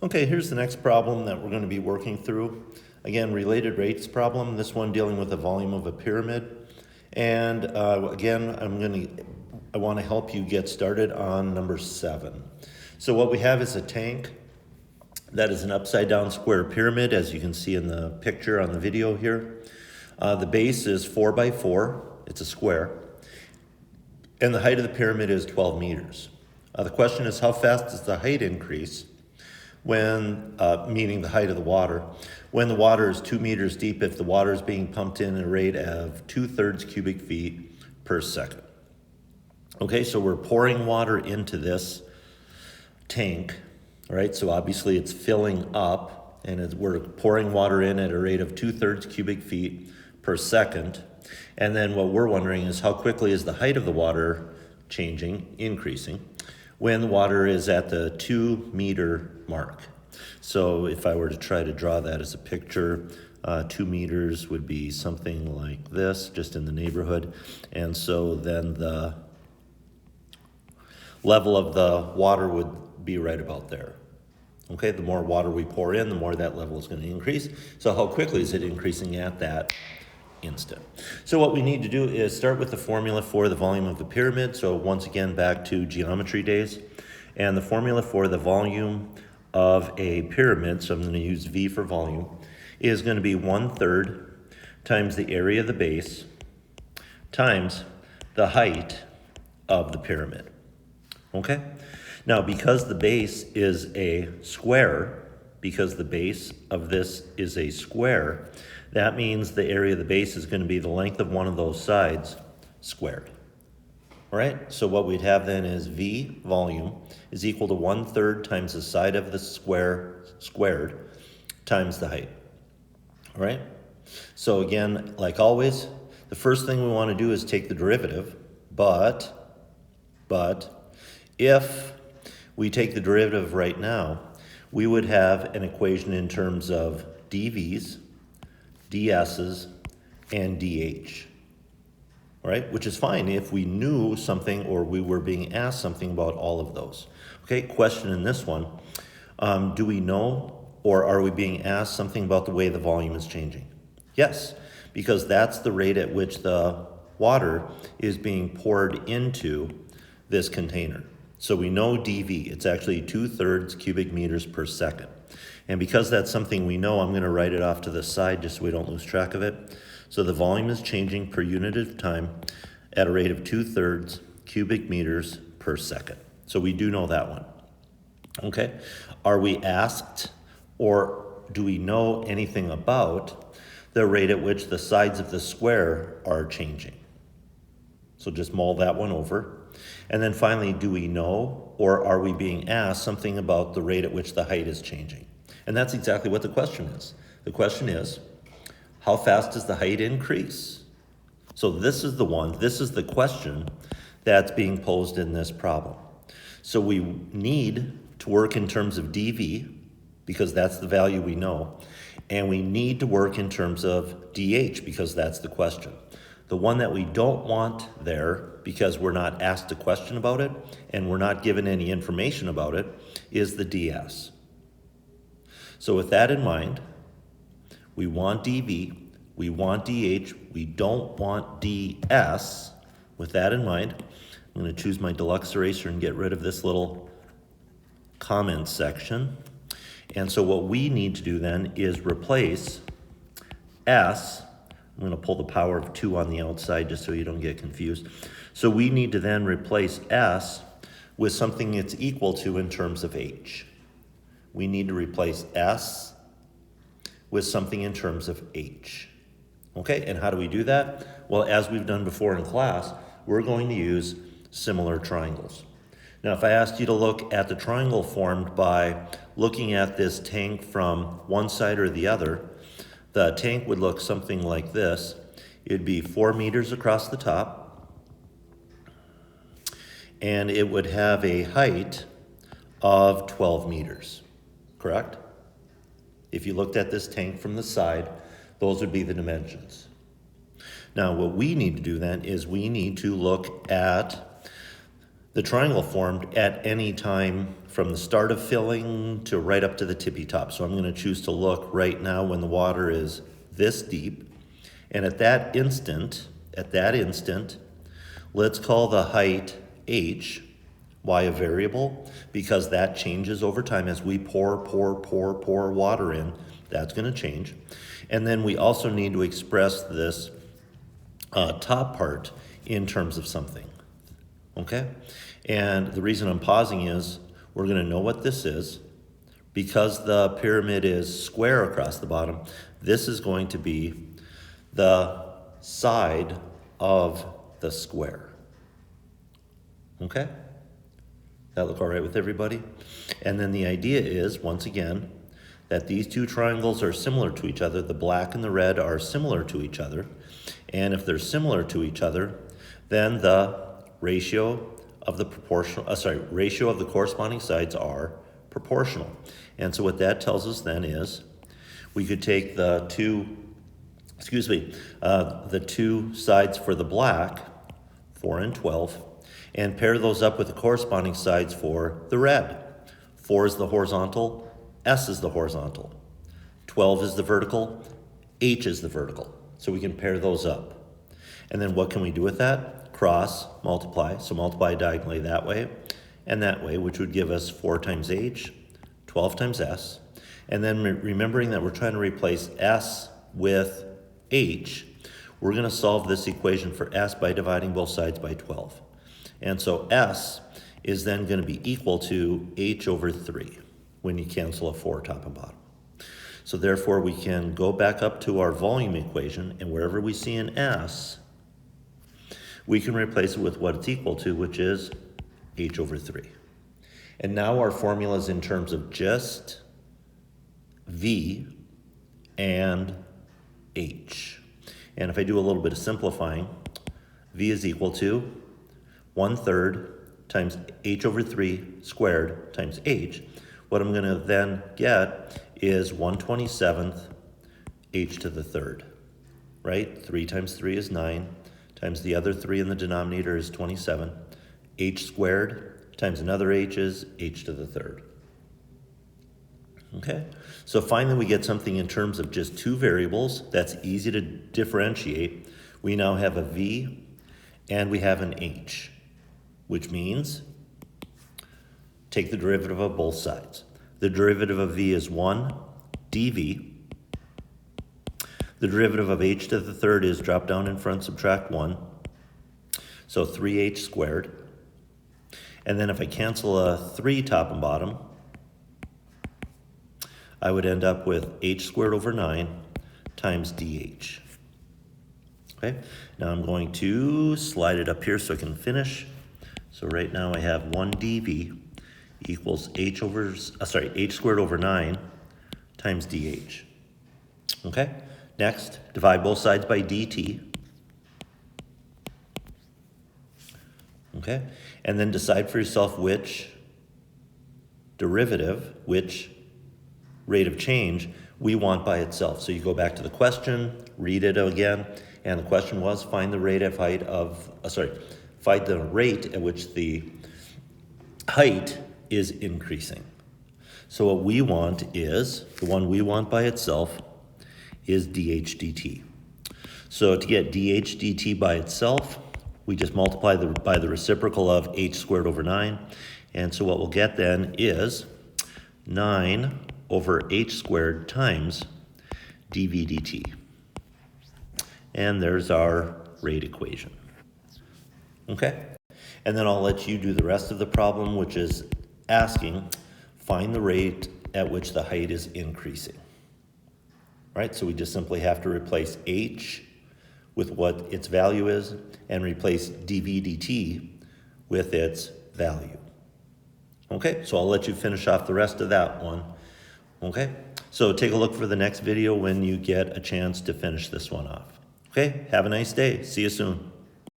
Okay, here's the next problem that we're going to be working through. Again, related rates problem, this one dealing with the volume of a pyramid. And again, I want to help you get started on number 7. So what we have is a tank that is an upside down square pyramid, as you can see in the picture on the video here. The base is 4 by 4, it's a square, and the height of the pyramid is 12 meters. The question is, how fast does the height increase when, meaning the height of the water, when the water is 2 meters deep if the water is being pumped in at a rate of 2/3 cubic feet per second. Okay, so we're pouring water into this tank, all right? So obviously it's filling up, and we're pouring water in at a rate of 2/3 cubic feet per second. And then what we're wondering is, how quickly is the height of the water increasing, when the water is at the 2 meter mark. So if I were to try to draw that as a picture, 2 meters would be something like this, just in the neighborhood. And so then the level of the water would be right about there. Okay, the more water we pour in, the more that level is going to increase. So how quickly is it increasing at that instant? So what we need to do is start with the formula for the volume of the pyramid. So once again, back to geometry days. And the formula for the volume of a pyramid, so I'm going to use V for volume, is going to be 1/3 times the area of the base times the height of the pyramid. Okay? Now, because the base is a square, because the base of this is a square, that means the area of the base is going to be the length of one of those sides squared. All right, so what we'd have then is V, volume, is equal to 1/3 times the side of the square squared times the height. All right, so again, like always, the first thing we want to do is take the derivative, but if we take the derivative right now, we would have an equation in terms of dVs, ds's, and dH. All right, which is fine if we knew something or we were being asked something about all of those. Okay, question in this one, do we know or are we being asked something about the way the volume is changing? Yes, because that's the rate at which the water is being poured into this container. So we know dV, it's actually 2/3 cubic meters per second. And because that's something we know, I'm going to write it off to the side just so we don't lose track of it. So the volume is changing per unit of time at a rate of 2/3 cubic meters per second. So we do know that one. Okay, are we asked or do we know anything about the rate at which the sides of the square are changing? So just mull that one over. And then finally, do we know or are we being asked something about the rate at which the height is changing? And that's exactly what the question is. The question is, how fast does the height increase? So this is the question that's being posed in this problem. So we need to work in terms of dV, because that's the value we know, and we need to work in terms of dH, because that's the question. The one that we don't want there, because we're not asked a question about it, and we're not given any information about it, is the ds. So with that in mind, we want dV, we want dH, we don't want ds. With that in mind, I'm going to choose my deluxe eraser and get rid of this little comment section. And so what we need to do then is replace s. I'm going to pull the power of 2 on the outside just so you don't get confused. So we need to then replace s with something that's equal to in terms of h. We need to replace s with something in terms of h. Okay, and how do we do that? Well, as we've done before in class, we're going to use similar triangles. Now, if I asked you to look at the triangle formed by looking at this tank from one side or the other, the tank would look something like this. It'd be 4 meters across the top, and it would have a height of 12 meters, correct? If you looked at this tank from the side, those would be the dimensions. Now, what we need to do then is we need to look at the triangle formed at any time from the start of filling to right up to the tippy top. So I'm going to choose to look right now when the water is this deep. And at that instant, let's call the height h. Why a variable? Because that changes over time as we pour water in. That's going to change. And then we also need to express this top part in terms of something. Okay? And the reason I'm pausing is we're going to know what this is. Because the pyramid is square across the bottom, this is going to be the side of the square. Okay? That look all right with everybody? And then the idea is, once again, that these two triangles are similar to each other. The black and the red are similar to each other. And if they're similar to each other, then the ratio of the ratio of the corresponding sides are proportional. And so what that tells us then is we could take the two sides for the black, 4 and 12, and pair those up with the corresponding sides for the red. 4 is the horizontal, S is the horizontal. 12 is the vertical, H is the vertical. So we can pair those up. And then what can we do with that? Cross, multiply. So multiply diagonally that way and that way, which would give us 4 times H, 12 times S. And then remembering that we're trying to replace S with H, we're going to solve this equation for S by dividing both sides by 12. And so S is then going to be equal to H over 3 when you cancel a 4 top and bottom. So therefore we can go back up to our volume equation, and wherever we see an S, we can replace it with what it's equal to, which is H over 3. And now our formula is in terms of just V and H. And if I do a little bit of simplifying, V is equal to 1/3 times H over 3 squared times H. What I'm going to then get is 1/27th H to the 3rd, right? 3 times 3 is 9, times the other 3 in the denominator is 27. H squared times another H is H to the 3rd. Okay, so finally we get something in terms of just two variables that's easy to differentiate. We now have a V and we have an H, which means take the derivative of both sides. The derivative of V is 1 dV. The derivative of H to the 3rd is drop down in front, subtract 1. So 3H squared. And then if I cancel a 3 top and bottom, I would end up with H squared over 9 times DH. Okay, now I'm going to slide it up here so I can finish. So right now I have 1 dV equals H squared over 9 times DH. Okay, next, divide both sides by dt. Okay, and then decide for yourself which derivative, which rate of change we want by itself. So you go back to the question, read it again, and the question was find the rate at which the height is increasing. So what we want is, the one we want by itself is dH dt. So to get dH dt by itself, we just multiply by the reciprocal of H squared over 9. And so what we'll get then is 9 over H squared times dV dt. And there's our rate equation. Okay? And then I'll let you do the rest of the problem, which is asking, find the rate at which the height is increasing. Right? So we just simply have to replace H with what its value is and replace dV dt with its value. Okay? So I'll let you finish off the rest of that one. Okay? So take a look for the next video when you get a chance to finish this one off. Okay? Have a nice day. See you soon.